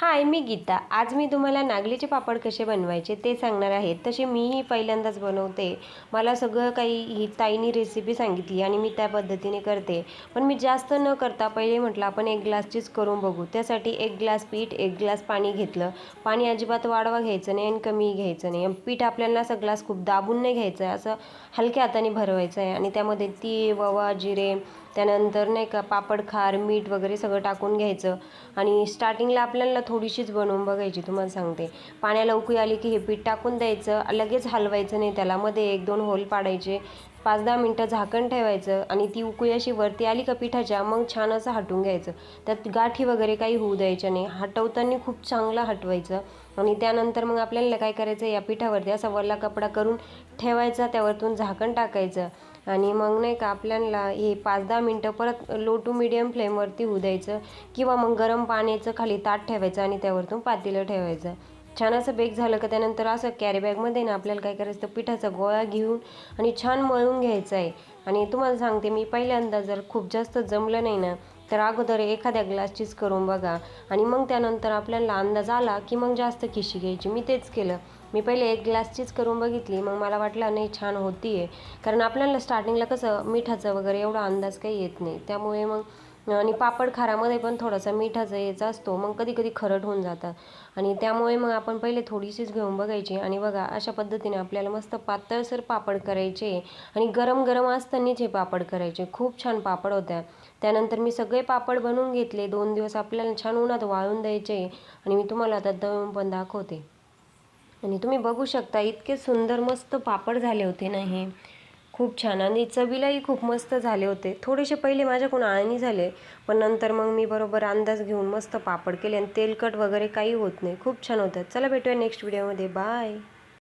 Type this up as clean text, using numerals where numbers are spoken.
हाय, मी गीता. आज मी तुम्हाला नागलीचे पापड कसे बनवायचे ते सांगणार आहे. तसे मीही पहिल्यांदाच बनवते. मला सगळं काही ही ताईनी रेसिपी सांगितली आणि मी त्या पद्धतीने करते. पण मी जास्त न करता पहिले म्हटलं आपण 1 ग्लासचीच करून बघू. त्यासाठी 1 ग्लास पीठ, 1 ग्लास पाणी घेतलं. पाणी अजिबात वाढवा घ्यायचं नाही आणि कमी घ्यायचं नाही. पीठ आपल्याला असा ग्लास खूप दाबून नाही घ्यायचं आहे, असं हलक्या हाताने भरवायचं आहे आणि त्यामध्ये तीळ, ओवा, जिरे, त्यानंतर नाही का पापड खार, मीठ वगैरे सगळं टाकून घ्यायचं. आणि स्टार्टिंगला आपल्याला थोडीशीच बनवून बघायची, तुम्हाला सांगते. पाण्याला उकळी आली की हे पीठ टाकून द्यायचं, लगेच हलवायचं नाही त्याला. मध्ये 1-2 होल पाडायचे, 5-10 मिनटं झाकण ठेवायचं आणि ती उकळी अशी वरती आली का पिठाच्या, मग छान असं हटवून घ्यायचं. त्यात गाठी वगैरे काही होऊ द्यायच्या नाही. हटवताना खूप चांगलं हटवायचं आणि त्यानंतर मग आपल्याला काय करायचं, या पिठावरती असा वल्ला कपडा करून ठेवायचा, त्यावरतून झाकण टाकायचं आणि मग नाही का आपल्याला हे 5-10 मिनटं परत लो टू मिडियम फ्लेमवरती होऊ द्यायचं किंवा मग गरम पाण्याचं खाली ताट ठेवायचं आणि त्यावरतून पातेलं ठेवायचं. छान असं बेक झालं का त्यानंतर असं कॅरीबॅगमध्ये ना आपल्याला काय करायचं, पिठाचा गोळा घेऊन आणि छान मळून घ्यायचं आहे. आणि तुम्हाला सांगते, मी पहिल्यांदा जर खूप जास्त जमलं नाही ना, तर अगोदर एखाद्या ग्लासचीच करून बघा आणि मग त्यानंतर आपल्याला अंदाज आला की मग जास्त खिशी घ्यायची. मी तेच केलं. मी पहिले 1 ग्लासचीच करून बघितली, मग मला वाटलं नाही छान होती आहे. कारण आपल्याला स्टार्टिंगला कसं मिठाचं वगैरे एवढा अंदाज काही येत नाही, त्यामुळे मग आणि पापड खारामध्ये पण थोडासा मिठाचा याचा असतो, मग कधी कधी खरट होऊन जातात आणि त्यामुळे मग आपण पहिले थोडीशीच घेऊन बघायची. आणि बघा अशा पद्धतीने आपल्याला मस्त पातळसर पापड करायचे आणि गरम गरम असतानाच हे पापड करायचे. खूप छान पापड होत्या. त्यानंतर मी सगळे पापड बनवून घेतले. 2 दिवस आपल्याला छान उन्हात वाळून द्यायचे आणि मी तुम्हाला आता दळून पण दाखवते. आणि तुम्ही बघू शकता इतके सुंदर मस्त पापड झाले होते ना हे. खूप छान आणि चवीलाही खूप मस्त झाले होते. थोडेसे पहिले माझ्याकडून आळणी झाले, पण नंतर मग मी बरोबर अंदाज घेऊन मस्त पापड केले आणि तेलकट वगैरे काही होत नाही. खूप छान होतं. चला भेटूया नेक्स्ट व्हिडिओमध्ये. बाय.